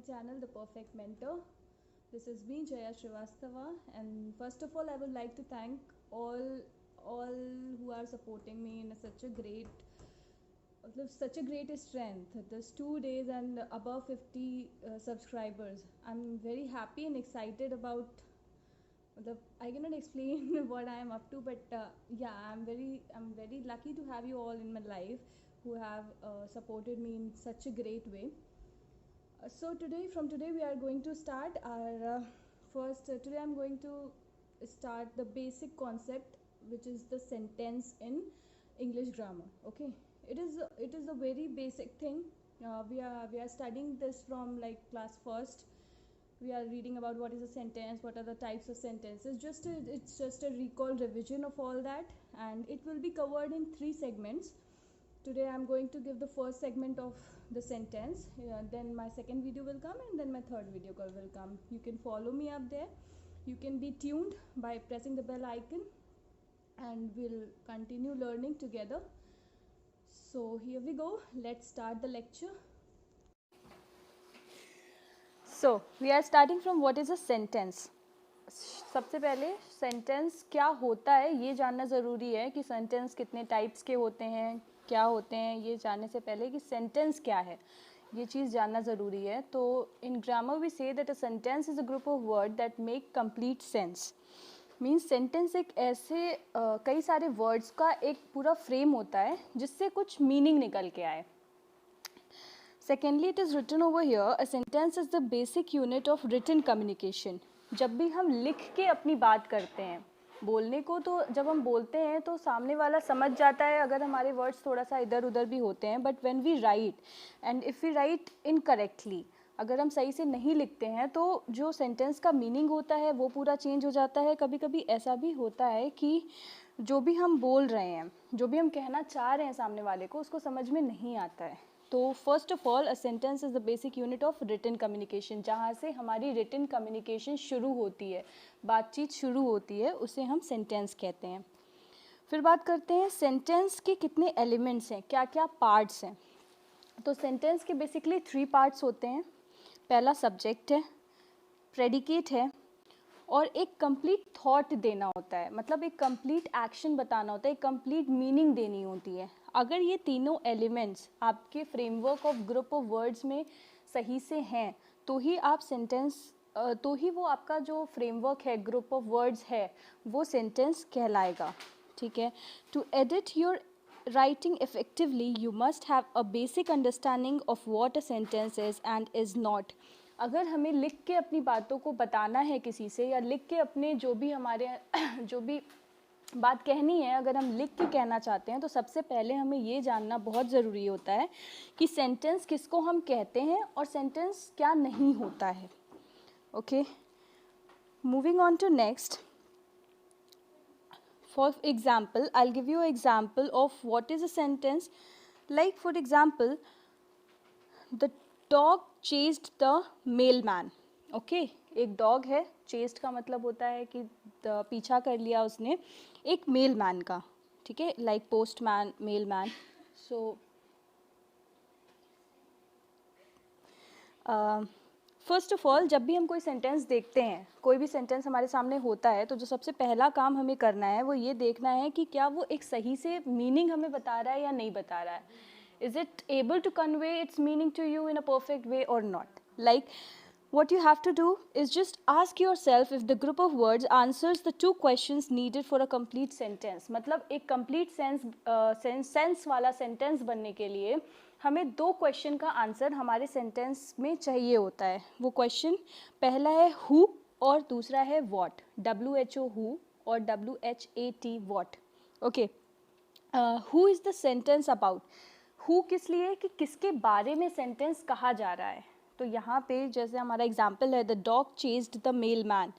channel, The Perfect Mentor. This is me, Jaya Srivastava, and first of all, I would like to thank all who are supporting me in such a great strength. This 2 days and above 50 subscribers. I'm very happy and excited about the. I cannot explain what I am up to, but yeah, I'm very lucky to have you all in my life who have supported me in such a great way. From today, we are going to start our first. Today, I'm going to start the basic concept, which is the sentence in English grammar. Okay, it is a very basic thing. We are studying this from like class first. We are reading about what is a sentence, what are the types of sentences. It's just a recall revision of all that, and it will be covered in 3 segments. Today I'm going to give the first segment of the sentence, then my second video will come, and then my third video will come. You can follow me up there. You can be tuned by pressing the bell icon, and we'll continue learning together. So here we go. Let's start the lecture. So we are starting from what is a sentence. सबसे पहले sentence क्या होता है ये जानना ज़रूरी है कि सेंटेंस कितने टाइप्स के होते हैं, क्या होते हैं, ये जानने से पहले कि सेंटेंस क्या है ये चीज़ जानना ज़रूरी है. तो in grammar we say that a sentence is a group of word that make complete sense. Means sentence एक ऐसे कई सारे वर्ड्स का एक पूरा फ्रेम होता है जिससे कुछ मीनिंग निकल के आए. Secondly, it is written over here, a sentence is the basic unit of written communication. जब भी हम लिख के अपनी बात करते हैं, बोलने को तो जब हम बोलते हैं तो सामने वाला समझ जाता है अगर हमारे वर्ड्स थोड़ा सा इधर उधर भी होते हैं. But when we write and if we write incorrectly, अगर हम सही से नहीं लिखते हैं तो जो सेंटेंस का मीनिंग होता है वो पूरा चेंज हो जाता है. कभी कभी ऐसा भी होता है कि जो भी हम बोल रहे हैं, जो भी हम कहना चाह रहे हैं सामने वाले को, उसको समझ में नहीं आता है. तो first of all a sentence is the basic unit of written communication. जहाँ से हमारी रिटन कम्युनिकेशन शुरू होती है, बातचीत शुरू होती है, उसे हम सेंटेंस कहते हैं. फिर बात करते हैं सेंटेंस के कितने एलिमेंट्स हैं, क्या क्या पार्ट्स हैं. तो सेंटेंस के बेसिकली 3 पार्ट्स होते हैं. पहला सब्जेक्ट है, प्रेडिकेट है, और एक कंप्लीट थॉट देना होता है. मतलब एक कंप्लीट एक्शन बताना होता है, एक कंप्लीट मीनिंग देनी होती है. अगर ये तीनों एलिमेंट्स आपके framework of group of words में सही से हैं तो ही आप सेंटेंस तो ही वो आपका जो फ्रेमवर्क है, ग्रुप ऑफ वर्ड्स है, वो सेंटेंस कहलाएगा. ठीक है. To edit your writing effectively you must have a basic understanding of what a sentence is and is not. अगर हमें लिख के अपनी बातों को बताना है किसी से, या लिख के अपने जो भी हमारे जो भी बात कहनी है अगर हम लिख के कहना चाहते हैं, तो सबसे पहले हमें ये जानना बहुत ज़रूरी होता है कि सेंटेंस किसको हम कहते हैं और सेंटेंस क्या नहीं होता है. Okay, moving on to next. For example, I'll give you an example of what is a sentence. Like for example, the dog chased the mailman. Okay, एक dog है, chased का मतलब होता है कि पीछा कर लिया उसने एक mailman का. ठीक है, like postman, mailman. So first of all, जब भी हम कोई सेंटेंस देखते हैं, कोई भी सेंटेंस हमारे सामने होता है, तो जो सबसे पहला काम हमें करना है वो ये देखना है कि क्या वो एक सही से मीनिंग हमें बता रहा है या नहीं बता रहा है. Is it able to convey its meaning to you in a perfect way और not. Like what you have to do is just ask yourself if the group of words answers the 2 questions needed for a complete sentence. मतलब एक complete sense वाला sentence बनने के लिए हमें 2 question का answer हमारे सेंटेंस में चाहिए होता है. वो क्वेश्चन पहला है who और दूसरा है what. WHO who और WHAT what. Okay, who is the sentence about. who किस लिए, कि किसके बारे में सेंटेंस कहा जा रहा है. तो यहाँ पे जैसे हमारा एग्जाम्पल है the dog chased the mailman,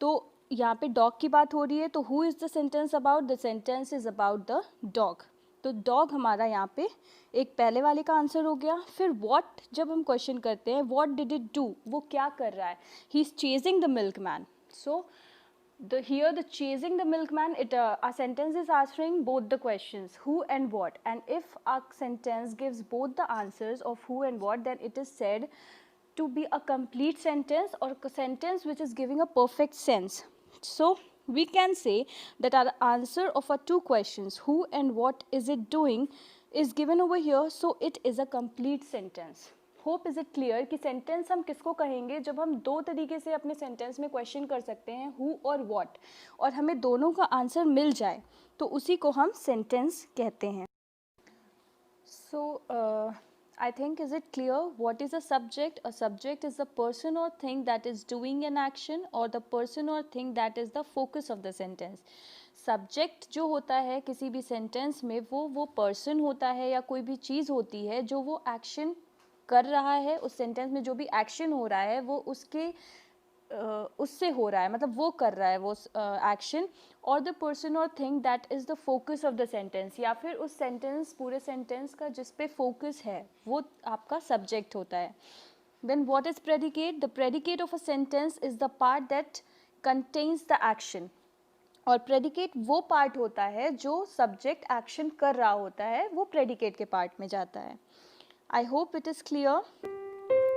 तो यहाँ पे डॉग की बात हो रही है. तो who is the sentence about, the sentence is about the dog. तो डॉग हमारा यहाँ पे एक पहले वाले का आंसर हो गया. फिर व्हाट जब हम क्वेश्चन करते हैं, व्हाट डिड इट डू, वो क्या कर रहा है. He is chasing the milk man. So here the chasing the milkman, our sentence is answering both the questions who and what. And if our sentence gives both the answers of who and what, then it is said to be a complete sentence or a sentence which is giving a perfect sense. So we can say that our answer of our two questions, who and what is it doing, is given over here, so it is a complete sentence. Hope is it clear कि sentence हम किसको कहेंगे जब हम दो तरीके से अपने सेंटेंस में क्वेश्चन कर सकते हैं, हु और व्हाट, और हमें दोनों का आंसर मिल जाए तो उसी को हम सेंटेंस कहते हैं. सो I think, is it clear what is a subject? A subject is the person or thing that is doing an action or the person or thing that is the focus of the sentence. Subject जो होता है किसी भी sentence में वो person होता है या कोई भी चीज़ होती है जो वो एक्शन कर रहा है, उस सेंटेंस में जो भी एक्शन हो रहा है वो उसके उससे हो रहा है, मतलब वो कर रहा है वो एक्शन, और द पर्सन और thing that is the focus of the sentence, या फिर उस सेंटेंस पूरे सेंटेंस का जिस पे फोकस है वो आपका सब्जेक्ट होता है. Then what is predicate? The predicate of a sentence is the part that contains the action, और प्रेडिकेट वो पार्ट होता है जो सब्जेक्ट एक्शन कर रहा होता है, वो प्रेडिकेट के पार्ट में जाता है. आई hope it is clear.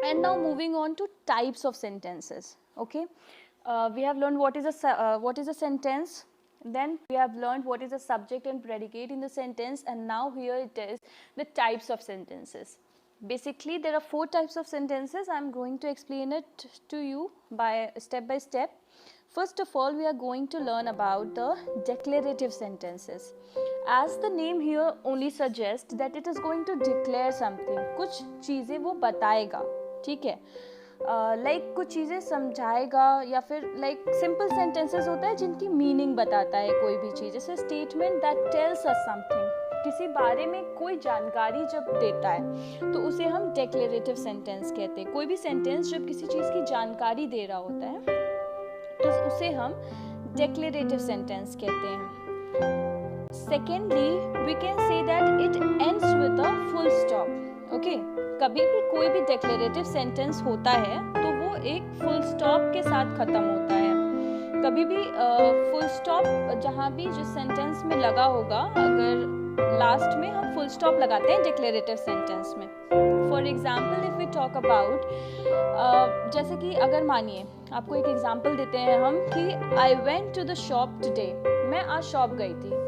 And now moving on to types of sentences. Okay, we have learned what is a sentence, then we have learned what is a subject and predicate in the sentence, and now here it is the types of sentences. Basically there are 4 types of sentences. I am going to explain it to you by step. First of all, we are going to learn about the declarative sentences. As the name here only suggests that it is going to declare something, कुछ चीज़ें वो बताएगा, ठीक है, like कुछ चीज़ें समझाएगा, या फिर लाइक सिंपल सेंटेंसेस होता है जिनकी मीनिंग बताता है कोई भी चीज़, जैसे statement that tells us something, किसी बारे में कोई जानकारी जब देता है तो उसे हम डेक्लेरेटिव सेंटेंस कहते हैं. कोई भी सेंटेंस जब किसी चीज़ की जानकारी दे रहा होता है तो उसे हम डेक्लेरेटिव सेंटेंस कहते हैं. Secondly we can say that it ends with a full stop. Okay, कभी भी कोई भी डेक्लेरेटिव सेंटेंस होता है तो वो एक फुल स्टॉप के साथ ख़त्म होता है. कभी भी फुल स्टॉप जहाँ भी जिस सेंटेंस में लगा होगा, अगर लास्ट में हम फुल स्टॉप लगाते हैं डेक्लेरेटिव सेंटेंस में. For example if we talk about, जैसे कि अगर मानिए आपको एक एग्जाम्पल देते हैं हम कि I went to the shop today, मैं आज शॉप गई थी.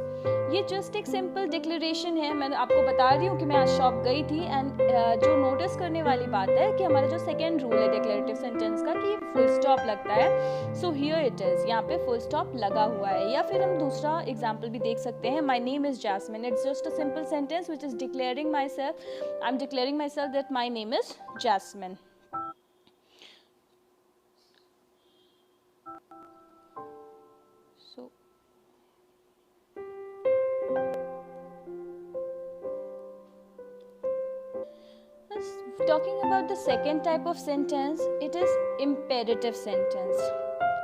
ये जस्ट एक सिंपल डिक्लेरेशन है, मैं आपको बता रही हूँ कि मैं आज शॉप गई थी. एंड जो नोटिस करने वाली बात है कि हमारा जो सेकेंड रूल है डिक्लेरेटिव सेंटेंस का कि फुल स्टॉप लगता है. सो हियर इट इज़, यहाँ पे फुल स्टॉप लगा हुआ है. या फिर हम दूसरा एग्जाम्पल भी देख सकते हैं, my name is Jasmine. It's just a simple sentence which is declaring myself, I am declaring myself that my name is Jasmine. Talking about the second type of sentence, it is imperative sentence.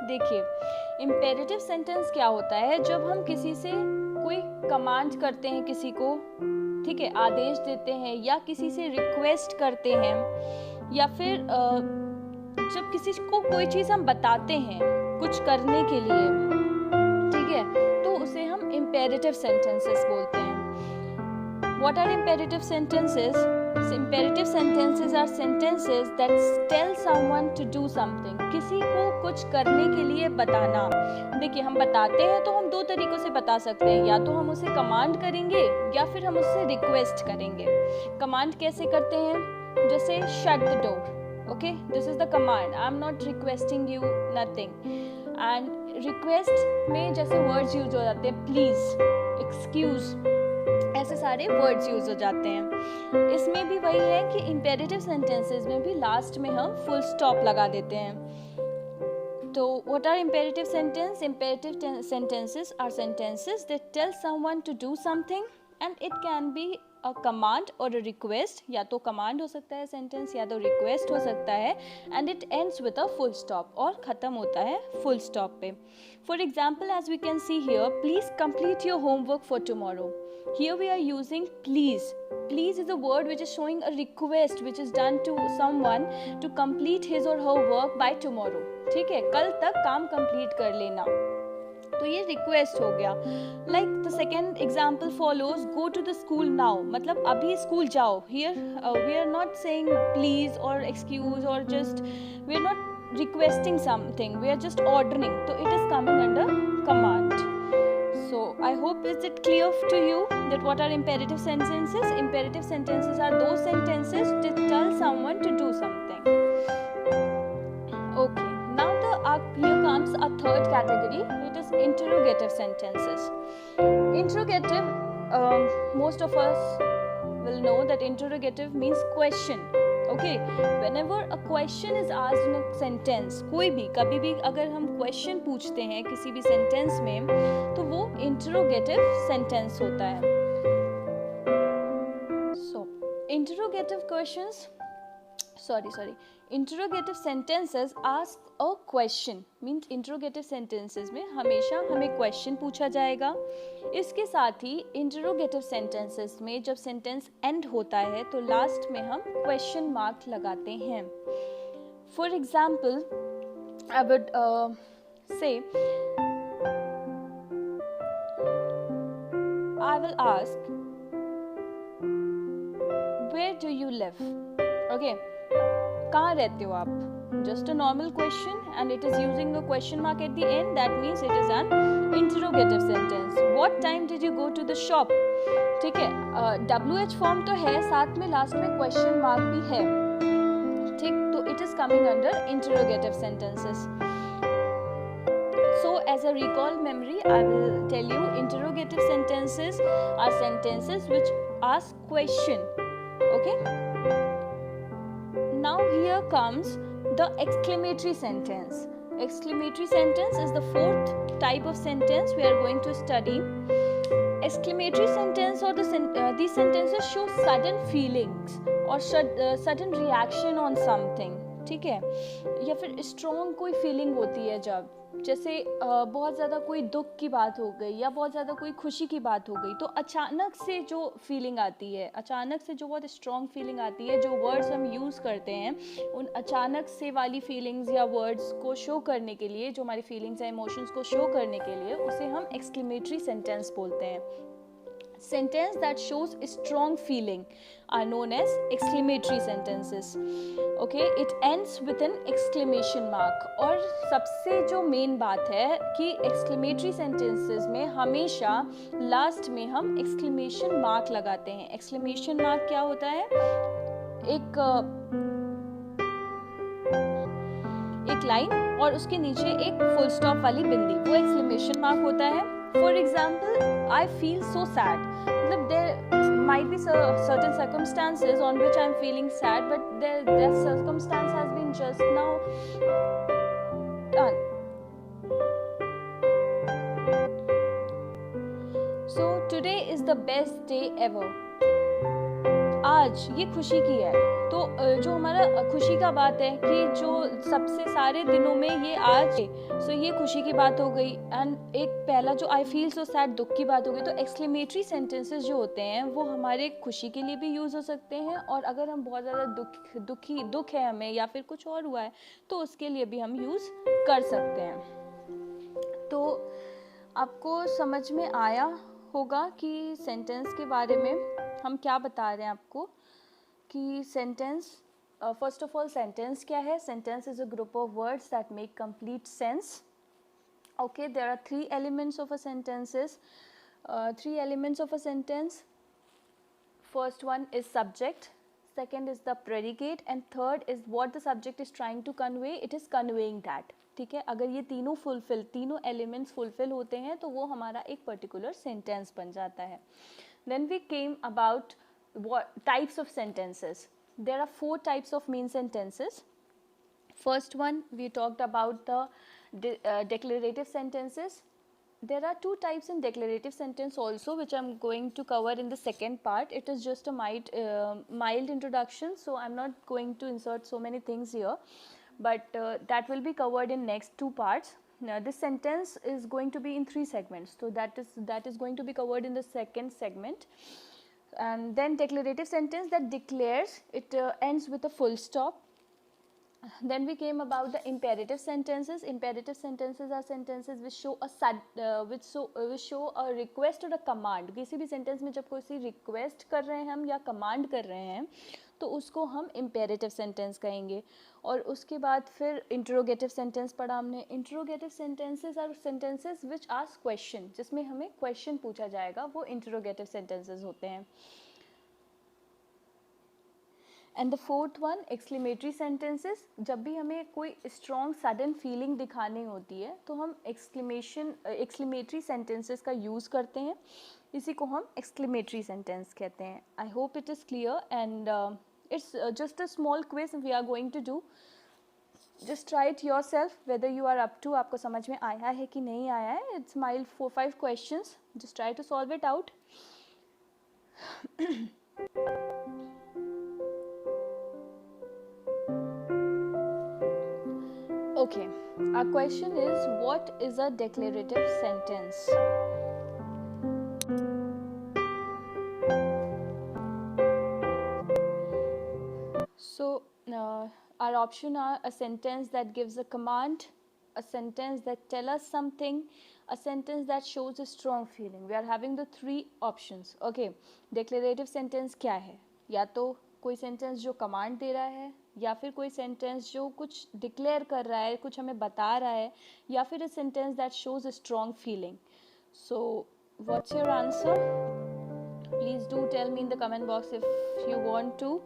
देखिए, imperative sentence क्या होता है? जब हम किसी से कोई command करते हैं, किसी को, ठीक है, आदेश देते हैं, या किसी से रिक्वेस्ट करते हैं, या फिर जब किसी को कोई चीज़ हम बताते हैं कुछ करने के लिए, ठीक है, तो उसे हम imperative sentences बोलते हैं. What are imperative sentences? Imperative sentences are sentences that tell someone to do something. किसी को कुछ करने के लिए बताना. देखिए, हम बताते हैं तो हम 2 तरीकों से बता सकते हैं, या तो हम उसे कमांड करेंगे या फिर हम उससे रिक्वेस्ट करेंगे. कमांड कैसे करते हैं? जैसे shut the door. Okay, this is the command, I am not requesting you nothing. And request में जैसे वर्ड्स यूज हो जाते हैं, प्लीज, एक्सक्यूज, ऐसे सारे वर्ड्स यूज हो जाते हैं. इसमें भी वही है कि इंपेरेटिव सेंटेंसेस में भी लास्ट में हम फुल स्टॉप लगा देते हैं. तो what are imperative sentence? Imperative sentences are sentences that tell someone to do something, and it can be a command और अ रिक्वेस्ट. या तो कमांड हो सकता है सेंटेंस, या तो रिक्वेस्ट हो सकता है. And it ends with a full stop, और ख़त्म होता है फुल स्टॉप पे. For example, as we can see here, please complete your homework for tomorrow. Here we are using please. Please is a word which is showing a request which is done to someone to complete his or her work by tomorrow. ठीक है, कल तक काम complete कर लेना. तो ये request हो गया. Like the second example follows, go to the school now, मतलब अभी स्कूल जाओ. Here we are not saying please और एक्सक्यूज और just, we are not requesting something, we are just ordering, so it is coming under command. So I hope is it clear to you that what are imperative sentences? Imperative sentences are those sentences that tell someone to do something. Okay, now here comes a third category, it is interrogative sentences. Interrogative, most of us will know that interrogative means question. Okay, whenever a question is asked in a sentence, कोई भी कभी भी अगर हम question पूछते हैं किसी भी sentence में, तो वो interrogative sentence होता है. So interrogative questions, interrogative sentences ask a question, means interrogative sentences में हमेशा हमें question पूछा जाएगा. इसके साथ ही interrogative sentences में जब sentence end होता है तो last में हम question mark लगाते हैं. For example, I would say, I will ask, where do you live? Okay, कहाँ रहते हो आप? Just a normal question and it is using a question mark at the end, that means it is an interrogative sentence. What time did you go to the shop? ठीक है, WH form तो है, साथ में last में question mark भी है, ठीक, तो it is coming under interrogative sentences. So as a recall memory, I will tell you interrogative sentences are sentences which ask question. Okay, now here comes the exclamatory sentence. Exclamatory sentence is the fourth type of sentence we are going to study. Exclamatory sentence or these sentences show sudden feelings or sudden reaction on something. ठीक है, या फिर strong कोई feeling होती है जब, जैसे बहुत ज़्यादा कोई दुख की बात हो गई या बहुत ज़्यादा कोई खुशी की बात हो गई, तो अचानक से जो फीलिंग आती है, अचानक से जो बहुत स्ट्रॉन्ग फीलिंग आती है, जो वर्ड्स हम यूज़ करते हैं उन अचानक से वाली फीलिंग्स या वर्ड्स को शो करने के लिए, जो हमारी फीलिंग्स या इमोशंस को शो करने के लिए, उसे हम एक्सक्लेमेटरी सेंटेंस बोलते हैं. Sentence that shows strong feeling are known as exclamatory sentences. Okay, it ends with an exclamation mark. और सबसे जो मेन बात है कि exclamatory sentences में हमेशा लास्ट में हम exclamation mark लगाते हैं. exclamation mark क्या होता है? एक लाइन और उसके नीचे एक फुल स्टॉप वाली बिंदी, वो exclamation mark होता है. For example, I feel so sad. There might be certain circumstances on which I am feeling sad, but that circumstance has been just now done. So today is the best day ever. आज ये खुशी की है, तो जो हमारा खुशी का बात है कि जो सबसे सारे दिनों में ये आज है, सो ये खुशी की बात हो गई. एंड एक पहला जो आई फील सो सैड दुख की बात हो गई. तो एक्सक्लेमेटरी सेंटेंसेस जो होते हैं वो हमारे खुशी के लिए भी यूज़ हो सकते हैं, और अगर हम बहुत ज़्यादा दुख है हमें या फिर कुछ और हुआ है तो उसके लिए भी हम यूज़ कर सकते हैं. तो आपको समझ में आया होगा कि सेंटेंस के बारे में हम क्या बता रहे हैं आपको, कि sentence, first of all sentence क्या है? Sentence is a group of words that make complete sense. Okay, there are three elements of a sentences. Three elements of a sentence. First one is subject, second is the predicate, and third is what the subject is trying to convey. It is conveying that. ठीक है, अगर ये तीनों elements fulfill होते हैं तो वो हमारा एक particular sentence बन जाता है. Then we came about what types of sentences. There are 4 types of main sentences. First one, we talked about the declarative sentences. There are 2 types in declarative sentence also, which I'm going to cover in the second part. It is just a mild introduction, so I'm not going to insert so many things here, but that will be covered in next 2 parts. Now this sentence is going to be in 3 segments, so that is going to be covered in the second segment. And then declarative sentence that declares, it ends with a full stop. Then we came about the imperative sentences. Imperative sentences are sentences which show which show a request or a command. किसी भी sentence में जब कोई request कर रहे हैं हम या command कर रहे हैं तो उसको हम imperative sentence कहेंगे. और उसके बाद फिर interrogative sentence पढ़ा हमने. Interrogative sentences are sentences which ask question, जिसमें हमें question पूछा जाएगा, वो interrogative sentences होते हैं. And the fourth one exclamatory sentences. जब भी हमें कोई स्ट्रॉन्ग सडन फीलिंग दिखानी होती है तो हम एक्सक्लेमेटरी सेंटेंसेस का यूज़ करते हैं. इसी को हम एक्सक्लेमेटरी सेंटेंस कहते हैं. I hope it is clear and it's just a small quiz we are going to do. Just try it yourself whether you are up to. आपको समझ में आया है कि नहीं आया है. It's mild 4-5 questions. Just try to solve it out. Okay, our question is, what is a declarative sentence? So, our option are a sentence that gives a command, a sentence that tells us something, a sentence that shows a strong feeling. We are having the 3 options. Okay, declarative sentence क्या है? या तो कोई sentence जो command दे रहा है, या फिर कोई सेंटेंस जो कुछ डिक्लेयर कर रहा है, कुछ हमें बता रहा है, या फिर a sentence that shows a strong feeling. So what's your answer? Please do tell me in the comment box if you want to.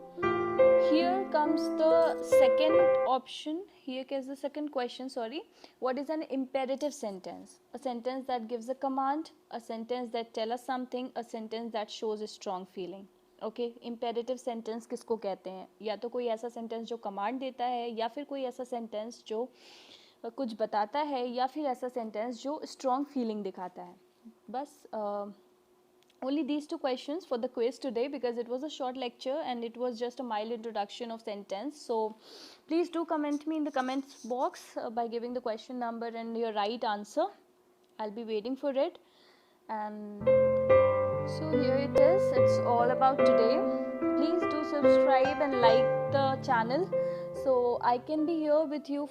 Here comes the second option. Here is the second question, sorry. What is an imperative sentence? A sentence that gives a command, a sentence that tells us something, a sentence that shows a strong feeling. Okay, imperative sentence किसको कहते हैं? या तो कोई ऐसा sentence जो command देता है, या फिर कोई ऐसा सेंटेंस जो कुछ बताता है, या फिर ऐसा सेंटेंस जो स्ट्रॉन्ग फीलिंग दिखाता है. बस only these 2 questions for the quiz today, because it was a short lecture and it was just a mild introduction of sentence. So please do comment me in the comments box by giving the question number and your right answer. I'll be waiting for it. And so here it is. It's all about today. Please do subscribe and like the channel so I can be here with you